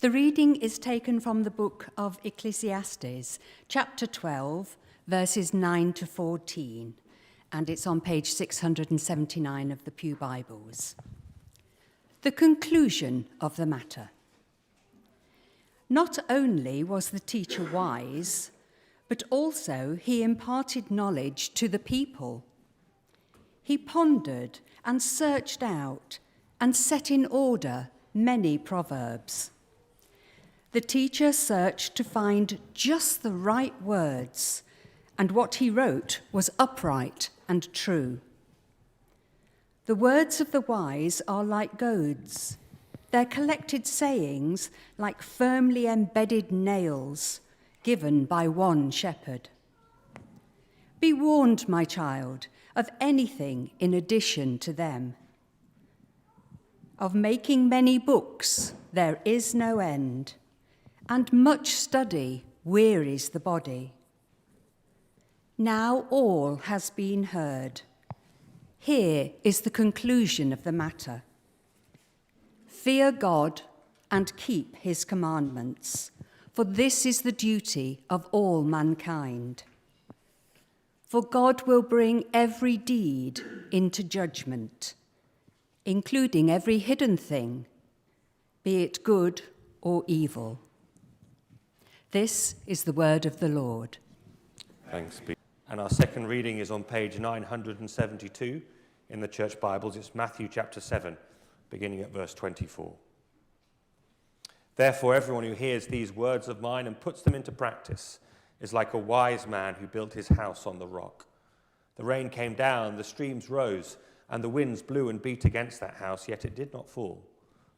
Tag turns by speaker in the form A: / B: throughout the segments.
A: The reading is taken from the book of Ecclesiastes, chapter 12, verses 9 to 14, and it's on page 679 of the Pew Bibles. The conclusion of the matter. Not only was the teacher wise, but also he imparted knowledge to the people. He pondered and searched out and set in order many proverbs. The teacher searched to find just the right words, and what he wrote was upright and true. The words of the wise are like goads, their collected sayings like firmly embedded nails given by one shepherd. Be warned, my child, of anything in addition to them. Of making many books there is no end, and much study wearies the body. Now all has been heard. Here is the conclusion of the matter. Fear God and keep his commandments, for this is the duty of all mankind. For God will bring every deed into judgment, including every hidden thing, be it good or evil. This is the word of the Lord.
B: Thanks be. And our second reading is on page 972 in the Church Bibles. It's Matthew chapter 7, beginning at verse 24. Therefore, everyone who hears these words of mine and puts them into practice is like a wise man who built his house on the rock. The rain came down, the streams rose, and the winds blew and beat against that house, yet it did not fall,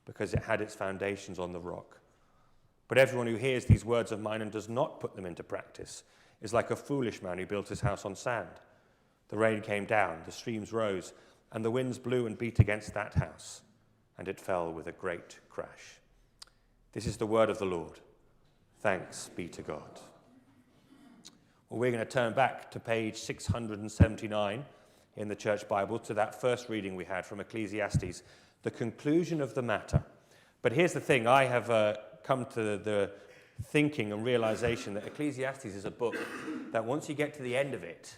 B: because it had its foundations on the rock. But everyone who hears these words of mine and does not put them into practice is like a foolish man who built his house on sand. The rain came down, the streams rose, and the winds blew and beat against that house, and it fell with a great crash. This is the word of the Lord. Thanks be to God. Well, we're going to turn back to page 679 in the Church Bible to that first reading we had from Ecclesiastes, the conclusion of the matter. But here's the thing, I have come to the thinking and realization that Ecclesiastes is a book that once you get to the end of it,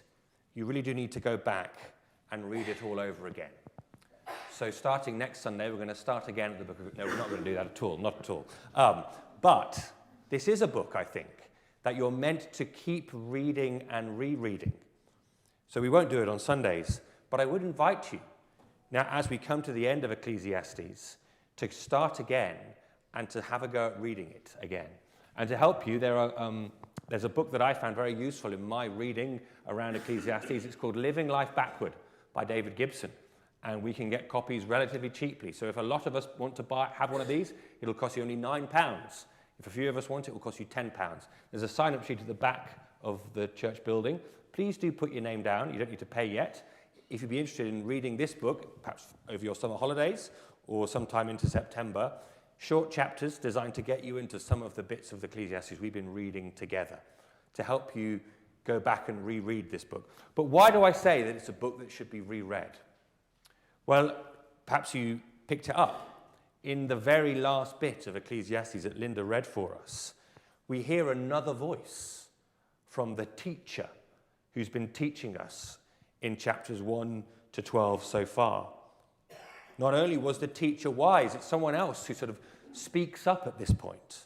B: you really do need to go back and read it all over again. So starting next Sunday, we're going to start again at the book of... No, we're not going to do that at all, not at all. But this is a book, I think, that you're meant to keep reading and rereading. So we won't do it on Sundays, but I would invite you, now as we come to the end of Ecclesiastes, to start again and to have a go at reading it again. And to help you, there's a book that I found very useful in my reading around Ecclesiastes. It's called Living Life Backward by David Gibson. And we can get copies relatively cheaply. So if a lot of us want to have one of these, it'll cost you only £9. If a few of us want it, it will cost you £10. There's a sign-up sheet at the back of the church building. Please do put your name down. You don't need to pay yet. If you'd be interested in reading this book, perhaps over your summer holidays or sometime into September, short chapters designed to get you into some of the bits of the Ecclesiastes we've been reading together to help you go back and reread this book. But why do I say that it's a book that should be reread? Well, perhaps you picked it up. In the very last bit of Ecclesiastes that Linda read for us, we hear another voice from the teacher who's been teaching us in chapters 1 to 12 so far. Not only was the teacher wise, it's someone else who sort of speaks up at this point.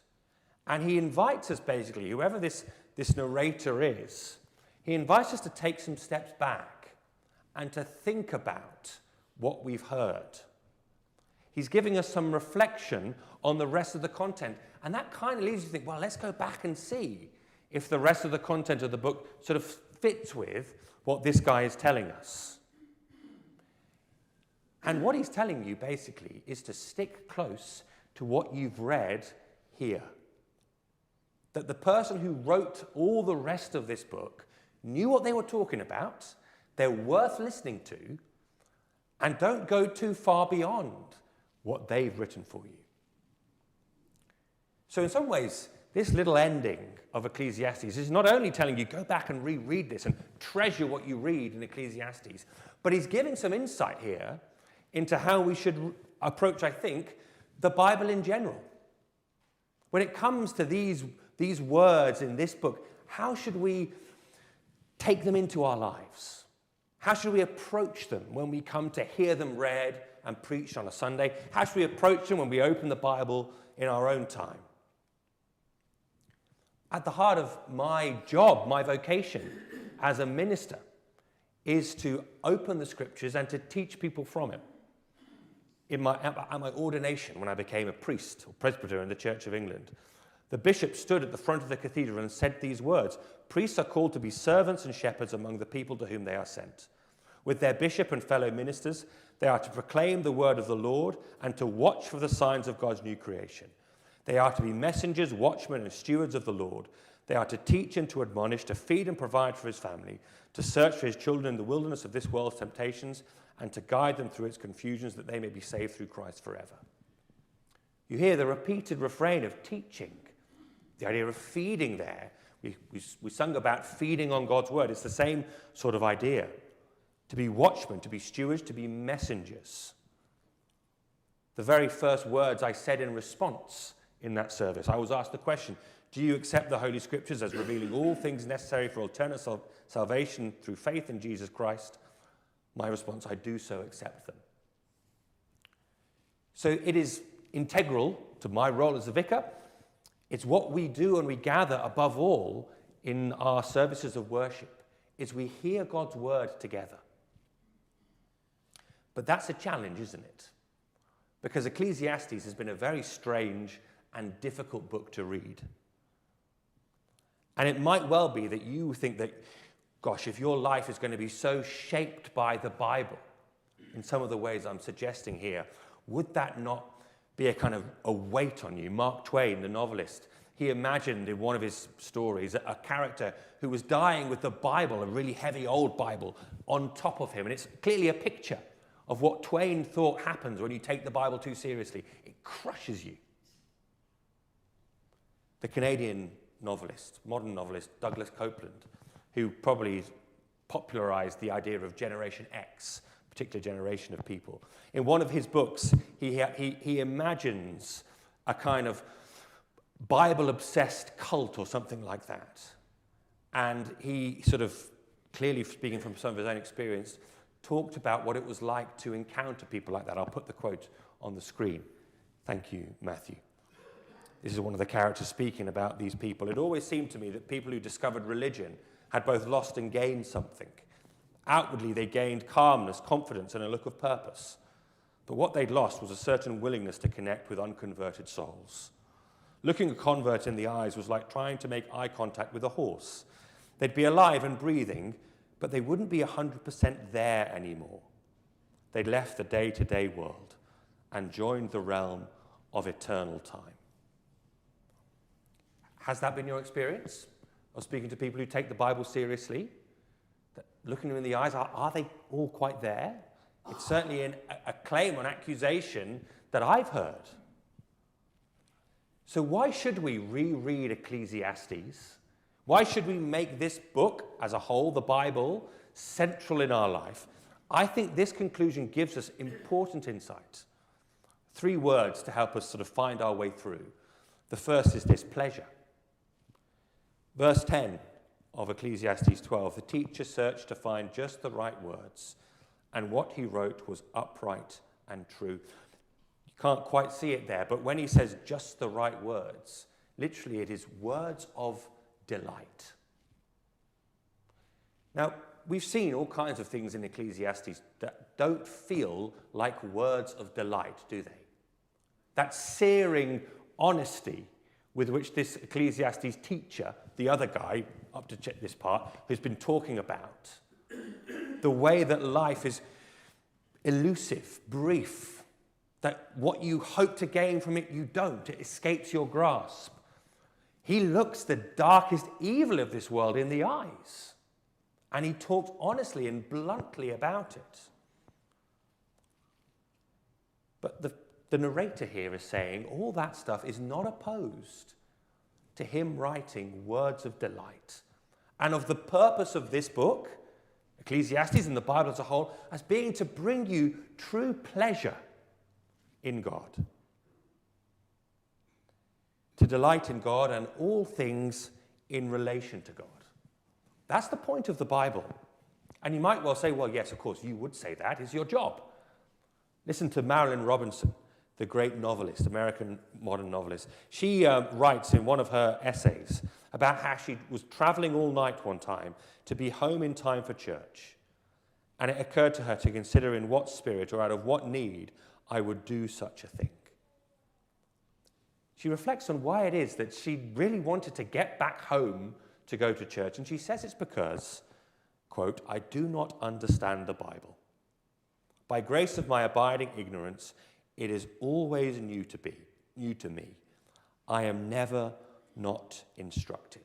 B: And he invites us basically, whoever this narrator is, he invites us to take some steps back and to think about what we've heard. He's giving us some reflection on the rest of the content. And that kind of leads you to think, well, let's go back and see if the rest of the content of the book sort of fits with what this guy is telling us. And what he's telling you, basically, is to stick close to what you've read here. That the person who wrote all the rest of this book knew what they were talking about, they're worth listening to, and don't go too far beyond what they've written for you. So in some ways, this little ending of Ecclesiastes is not only telling you, go back and reread this and treasure what you read in Ecclesiastes, but he's giving some insight here into how we should approach, I think, the Bible in general. When it comes to these words in this book, how should we take them into our lives? How should we approach them when we come to hear them read and preached on a Sunday? How should we approach them when we open the Bible in our own time? At the heart of my job, my vocation as a minister, is to open the Scriptures and to teach people from it. At my ordination, when I became a priest or presbyter in the Church of England, the bishop stood at the front of the cathedral and said these words: "Priests are called to be servants and shepherds among the people to whom they are sent. With their bishop and fellow ministers, they are to proclaim the word of the Lord and to watch for the signs of God's new creation. They are to be messengers, watchmen, and stewards of the Lord. They are to teach and to admonish, to feed and provide for his family, to search for his children in the wilderness of this world's temptations, and to guide them through its confusions, that they may be saved through Christ forever." You hear the repeated refrain of teaching, the idea of feeding there. We sung about feeding on God's word. It's the same sort of idea. To be watchmen, to be stewards, to be messengers. The very first words I said in response in that service, I was asked the question, do you accept the Holy Scriptures as revealing all things necessary for eternal salvation through faith in Jesus Christ? My response, I do so accept them. So it is integral to my role as a vicar. It's what we do and we gather above all in our services of worship, is we hear God's word together. But that's a challenge, isn't it? Because Ecclesiastes has been a very strange and difficult book to read. And it might well be that you think that, gosh, if your life is going to be so shaped by the Bible in some of the ways I'm suggesting here, would that not be a kind of a weight on you? Mark Twain, the novelist, he imagined in one of his stories a character who was dying with the Bible, a really heavy old Bible, on top of him. And it's clearly a picture of what Twain thought happens when you take the Bible too seriously. It crushes you. The Canadian novelist, modern novelist, Douglas Copeland, who probably popularized the idea of Generation X, a particular generation of people. In one of his books, he imagines a kind of Bible-obsessed cult or something like that. And he sort of, clearly speaking from some of his own experience, talked about what it was like to encounter people like that. I'll put the quote on the screen. Thank you, Matthew. This is one of the characters speaking about these people. It always seemed to me that people who discovered religion had both lost and gained something. Outwardly, they gained calmness, confidence, and a look of purpose. But what they'd lost was a certain willingness to connect with unconverted souls. Looking a convert in the eyes was like trying to make eye contact with a horse. They'd be alive and breathing, but they wouldn't be 100% there anymore. They'd left the day-to-day world and joined the realm of eternal time. Has that been your experience of speaking to people who take the Bible seriously? Looking them in the eyes, are they all quite there? It's certainly a claim, an accusation that I've heard. So why should we reread Ecclesiastes? Why should we make this book as a whole, the Bible, central in our life? I think this conclusion gives us important insight. 3 words to help us sort of find our way through. The first is this: pleasure. Verse 10 of Ecclesiastes 12, the teacher searched to find just the right words, and what he wrote was upright and true. You can't quite see it there, but when he says just the right words, literally it is words of delight. Now, we've seen all kinds of things in Ecclesiastes that don't feel like words of delight, do they? That searing honesty with which this Ecclesiastes teacher, the other guy, up to check this part, who's been talking about, the way that life is elusive, brief, that what you hope to gain from it, you don't. It escapes your grasp. He looks the darkest evil of this world in the eyes, and he talks honestly and bluntly about it. But the narrator here is saying all that stuff is not opposed to him writing words of delight and of the purpose of this book, Ecclesiastes and the Bible as a whole, as being to bring you true pleasure in God. to delight in God and all things in relation to God. That's the point of the Bible. And you might well say, well, yes, of course, you would say that. It's your job. Listen to Marilyn Robinson, the great novelist, American modern novelist. She writes in one of her essays about how she was traveling all night one time to be home in time for church. And it occurred to her to consider in what spirit or out of what need I would do such a thing. She reflects on why it is that she really wanted to get back home to go to church. And she says it's because, quote, I do not understand the Bible. By grace of my abiding ignorance, it is always new to me. I am never not instructed.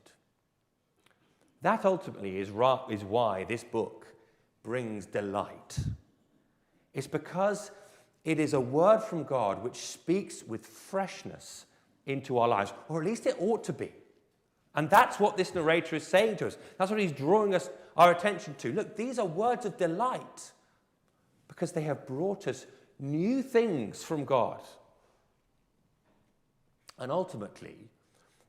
B: That ultimately is why this book brings delight. It's because it is a word from God which speaks with freshness into our lives, or at least it ought to be. And that's what this narrator is saying to us. That's what he's drawing our attention to. Look, these are words of delight because they have brought us new things from God. And ultimately,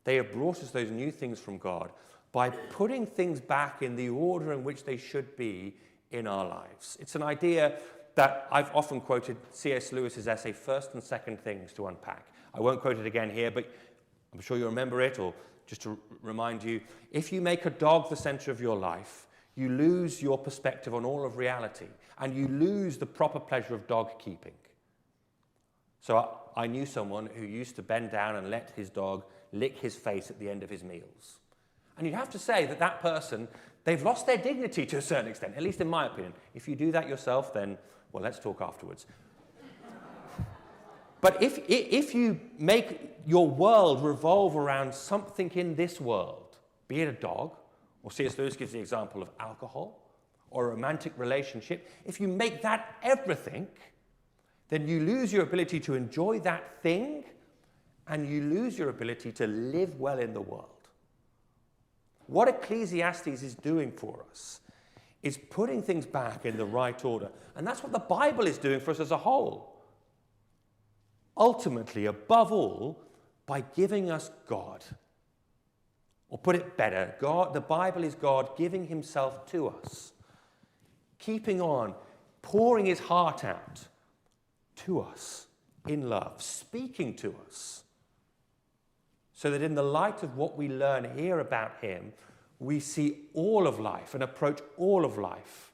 B: they have brought us those new things from God by putting things back in the order in which they should be in our lives. It's an idea that I've often quoted C.S. Lewis's essay, First and Second Things to Unpack. I won't quote it again here, but I'm sure you remember it, or just to remind you, if you make a dog the center of your life, you lose your perspective on all of reality, and you lose the proper pleasure of dog keeping. So I knew someone who used to bend down and let his dog lick his face at the end of his meals. And you'd have to say that that person, they've lost their dignity to a certain extent, at least in my opinion. If you do that yourself, then, well, let's talk afterwards. But if you make your world revolve around something in this world, be it a dog, or C.S. Lewis gives the example of alcohol, or a romantic relationship, if you make that everything, then you lose your ability to enjoy that thing, and you lose your ability to live well in the world. What Ecclesiastes is doing for us is putting things back in the right order. And that's what the Bible is doing for us as a whole. Ultimately, above all, by giving us God. Or put it better, God, the Bible is God giving himself to us. Keeping on, pouring his heart out to us in love, speaking to us. So that in the light of what we learn here about him, we see all of life and approach all of life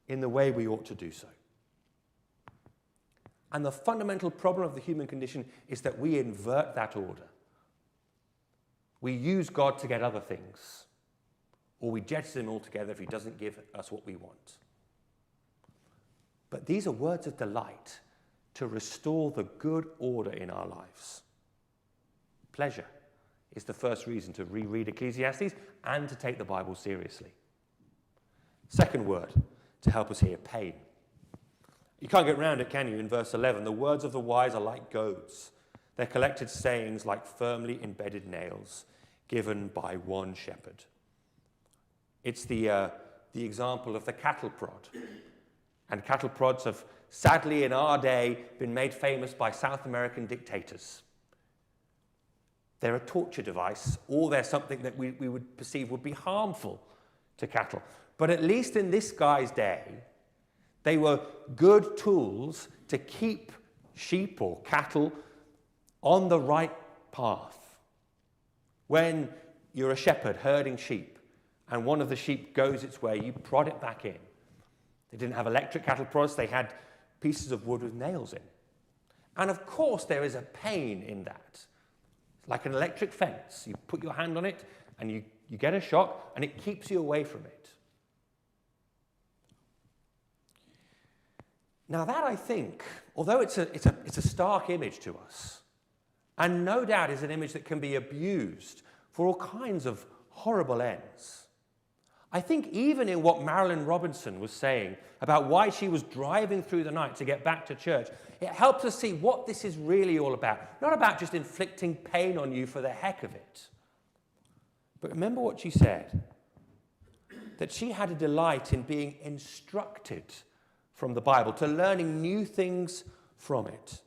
B: in the way we ought to do so. And the fundamental problem of the human condition is that we invert that order. We use God to get other things, or we jettison him altogether if he doesn't give us what we want. But these are words of delight to restore the good order in our lives. Pleasure is the first reason to reread Ecclesiastes and to take the Bible seriously. Second word to help us here, pain. You can't get around it, can you? In verse 11, the words of the wise are like goads. Their collected sayings like firmly embedded nails given by one shepherd. It's the example of the cattle prod. And cattle prods have, sadly in our day, been made famous by South American dictators. They're a torture device, or they're something that we would perceive would be harmful to cattle. But at least in this guy's day, they were good tools to keep sheep or cattle on the right path. When you're a shepherd herding sheep and one of the sheep goes its way, you prod it back in. They didn't have electric cattle prods, they had pieces of wood with nails in. And of course there is a pain in that. Like an electric fence. You put your hand on it and you get a shock and it keeps you away from it. Now that, I think, although it's a stark image to us, and no doubt is an image that can be abused for all kinds of horrible ends, I think even in what Marilyn Robinson was saying about why she was driving through the night to get back to church, it helps us see what this is really all about. Not about just inflicting pain on you for the heck of it. But remember what she said, that she had a delight in being instructed from the Bible, to learning new things from it.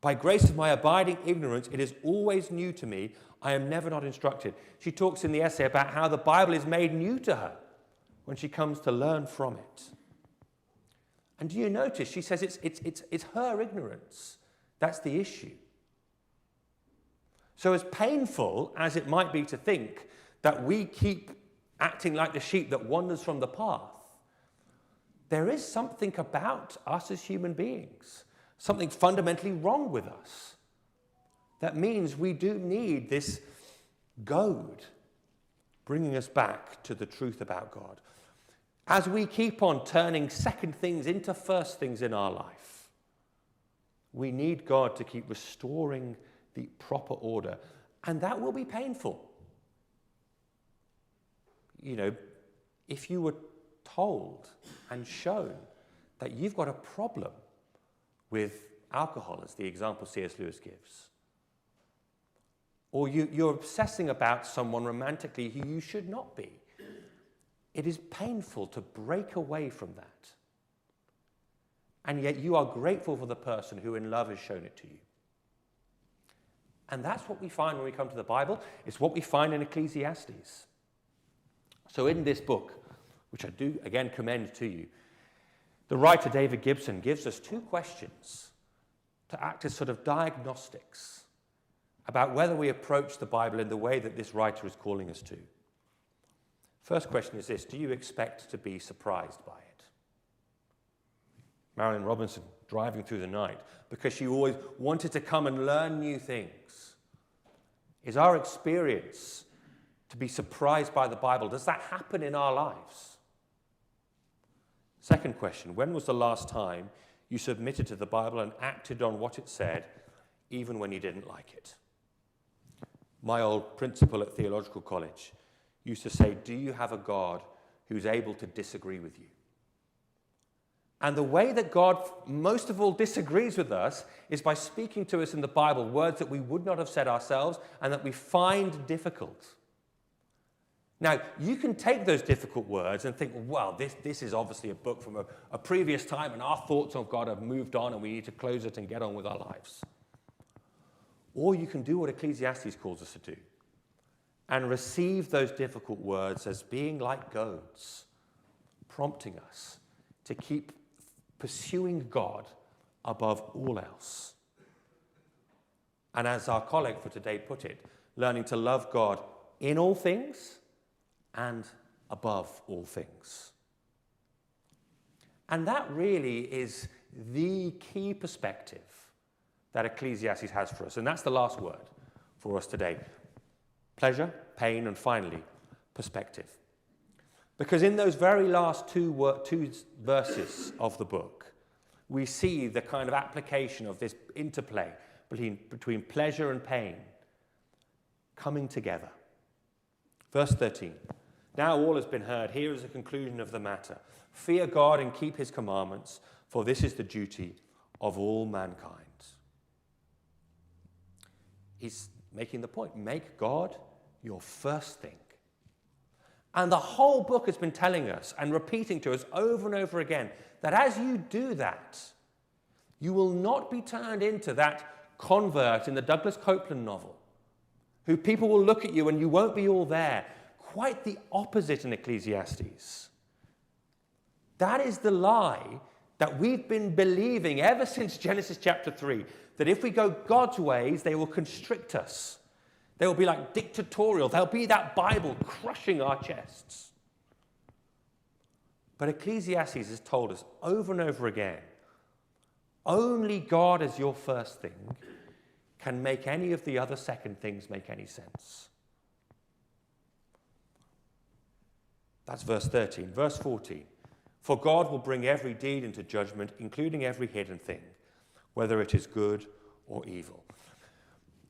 B: By grace of my abiding ignorance, it is always new to me. I am never not instructed. She talks in the essay about how the Bible is made new to her when she comes to learn from it. And do you notice, she says it's her ignorance. That's the issue. So as painful as it might be to think that we keep acting like the sheep that wanders from the path, there is something about us as human beings, something fundamentally wrong with us. That means we do need this goad bringing us back to the truth about God. As we keep on turning second things into first things in our life, we need God to keep restoring the proper order. And that will be painful. You know, if you were told and shown that you've got a problem with alcohol, as the example C.S. Lewis gives, or you're obsessing about someone romantically who you should not be, it is painful to break away from that. And yet you are grateful for the person who in love has shown it to you. And that's what we find when we come to the Bible. It's what we find in Ecclesiastes. So in this book, which I do again commend to you, the writer David Gibson gives us two questions to act as sort of diagnostics about whether we approach the Bible in the way that this writer is calling us to. First question is this: do you expect to be surprised by it? Marilyn Robinson, driving through the night, because she always wanted to come and learn new things. Is our experience to be surprised by the Bible? Does that happen in our lives? Second question: when was the last time you submitted to the Bible and acted on what it said, even when you didn't like it? My old principal at theological college used to say, do you have a God who's able to disagree with you? And the way that God most of all disagrees with us is by speaking to us in the Bible words that we would not have said ourselves and that we find difficult. Now, you can take those difficult words and think, well, this is obviously a book from a previous time and our thoughts of God have moved on and we need to close it and get on with our lives. Or you can do what Ecclesiastes calls us to do and receive those difficult words as being like goads, prompting us to keep pursuing God above all else. And as our colleague for today put it, learning to love God in all things and above all things. And that really is the key perspective that Ecclesiastes has for us. And that's the last word for us today. Pleasure, pain, and finally, perspective. Because in those very last two verses of the book, we see the kind of application of this interplay between pleasure and pain coming together. Verse 13. Now all has been heard. Here is the conclusion of the matter. Fear God and keep his commandments, for this is the duty of all mankind. He's making the point. Make God your first thing. And the whole book has been telling us and repeating to us over and over again that as you do that, you will not be turned into that convert in the Douglas Copeland novel, who people will look at you and you won't be all there. Quite the opposite in Ecclesiastes. That is the lie that we've been believing ever since Genesis chapter 3, that if we go God's ways, they will constrict us. They will be like dictatorial. They'll be that Bible crushing our chests. But Ecclesiastes has told us over and over again, only God as your first thing can make any of the other second things make any sense. That's verse 13. Verse 14. For God will bring every deed into judgment, including every hidden thing, whether it is good or evil.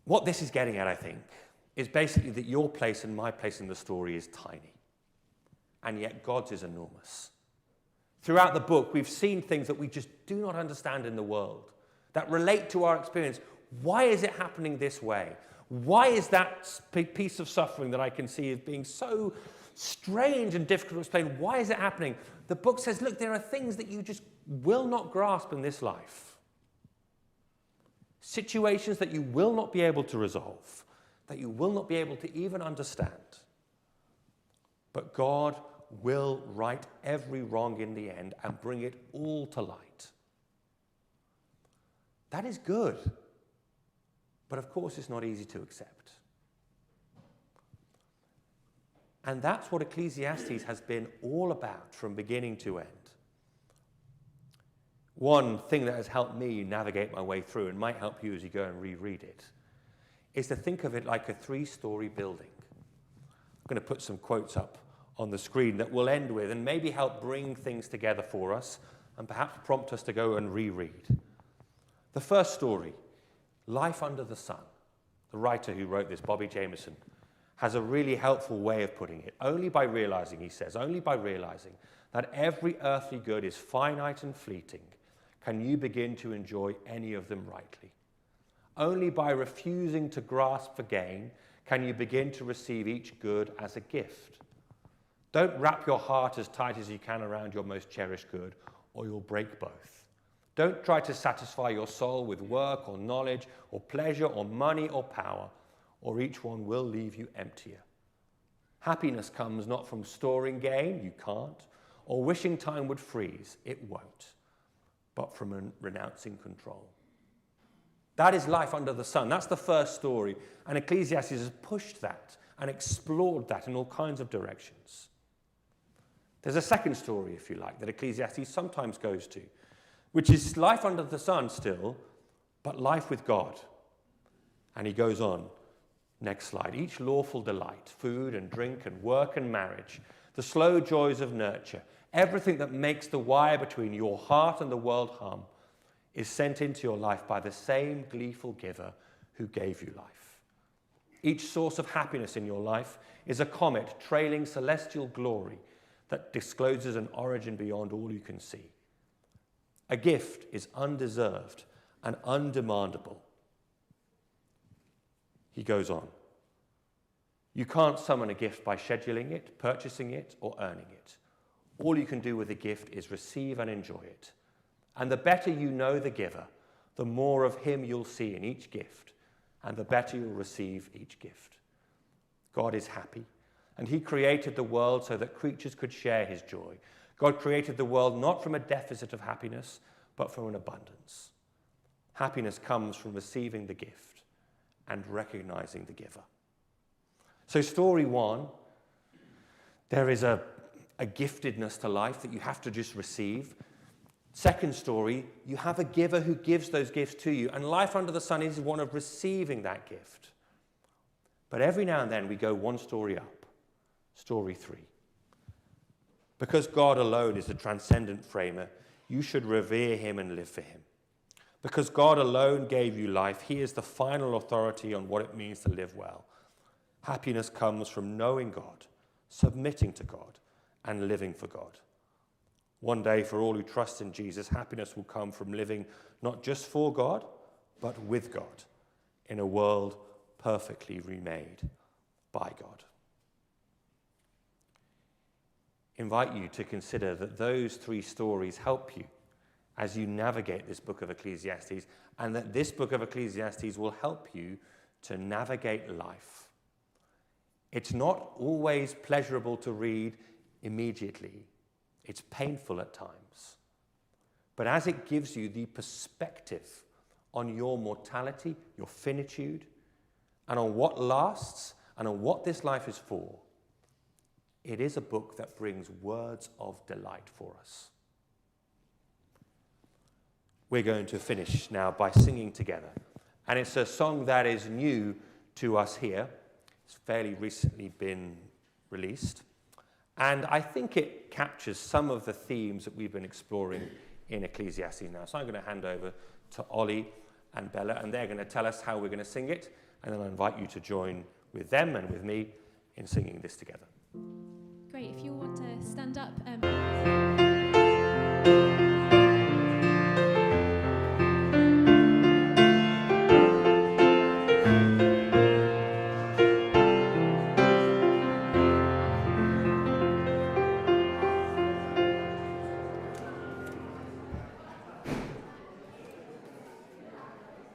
B: What this is getting at, I think, is basically that your place and my place in the story is tiny. And yet God's is enormous. Throughout the book, we've seen things that we just do not understand in the world, that relate to our experience. Why is it happening this way? Why is that piece of suffering that I can see as being so strange and difficult to explain? Why is it happening? The book says, look, there are things that you just will not grasp in this life. situations that you will not be able to resolve, that you will not be able to even understand. But God will right every wrong in the end and bring it all to light. That is good. But of course, it's not easy to accept. And that's what Ecclesiastes has been all about from beginning to end. One thing that has helped me navigate my way through, and might help you as you go and reread it, is to think of it like a 3-story building. I'm going to put some quotes up on the screen that we'll end with and maybe help bring things together for us and perhaps prompt us to go and reread. The first story, Life Under the Sun. The writer who wrote this, Bobby Jameson, has a really helpful way of putting it. Only by realizing, he says, only by realizing that every earthly good is finite and fleeting can you begin to enjoy any of them rightly. Only by refusing to grasp for gain can you begin to receive each good as a gift. Don't wrap your heart as tight as you can around your most cherished good, or you'll break both. Don't try to satisfy your soul with work or knowledge or pleasure or money or power, or each one will leave you emptier. Happiness comes not from storing gain, you can't, or wishing time would freeze, it won't, but from renouncing control. That is life under the sun. That's the first story. And Ecclesiastes has pushed that and explored that in all kinds of directions. There's a second story, if you like, that Ecclesiastes sometimes goes to, which is life under the sun still, but life with God. And he goes on. Next slide. Each lawful delight, food and drink and work and marriage, the slow joys of nurture, everything that makes the wire between your heart and the world hum, is sent into your life by the same gleeful giver who gave you life. Each source of happiness in your life is a comet trailing celestial glory that discloses an origin beyond all you can see. A gift is undeserved and undemandable. He goes on. You can't summon a gift by scheduling it, purchasing it, or earning it. All you can do with a gift is receive and enjoy it. And the better you know the giver, the more of him you'll see in each gift, and the better you'll receive each gift. God is happy, and he created the world so that creatures could share his joy. God created the world not from a deficit of happiness, but from an abundance. Happiness comes from receiving the gift and recognizing the giver. So story one, there is a giftedness to life that you have to just receive. Second story, you have a giver who gives those gifts to you, and life under the sun is one of receiving that gift. But every now and then we go one story up, story 3. Because God alone is the transcendent framer, you should revere him and live for him. Because God alone gave you life, he is the final authority on what it means to live well. Happiness comes from knowing God, submitting to God, and living for God. One day, for all who trust in Jesus, happiness will come from living not just for God, but with God, in a world perfectly remade by God. Invite you to consider that those 3 stories help you as you navigate this book of Ecclesiastes, and that this book of Ecclesiastes will help you to navigate life. It's not always pleasurable to read immediately. It's painful at times. But as it gives you the perspective on your mortality, your finitude, and on what lasts, and on what this life is for, it is a book that brings words of delight for us. We're going to finish now by singing together. And it's a song that is new to us here. It's fairly recently been released. And I think it captures some of the themes that we've been exploring in Ecclesiastes now. So I'm going to hand over to Ollie and Bella, and they're going to tell us how we're going to sing it. And then I invite you to join with them and with me in singing this together.
C: Great. If you want to stand up.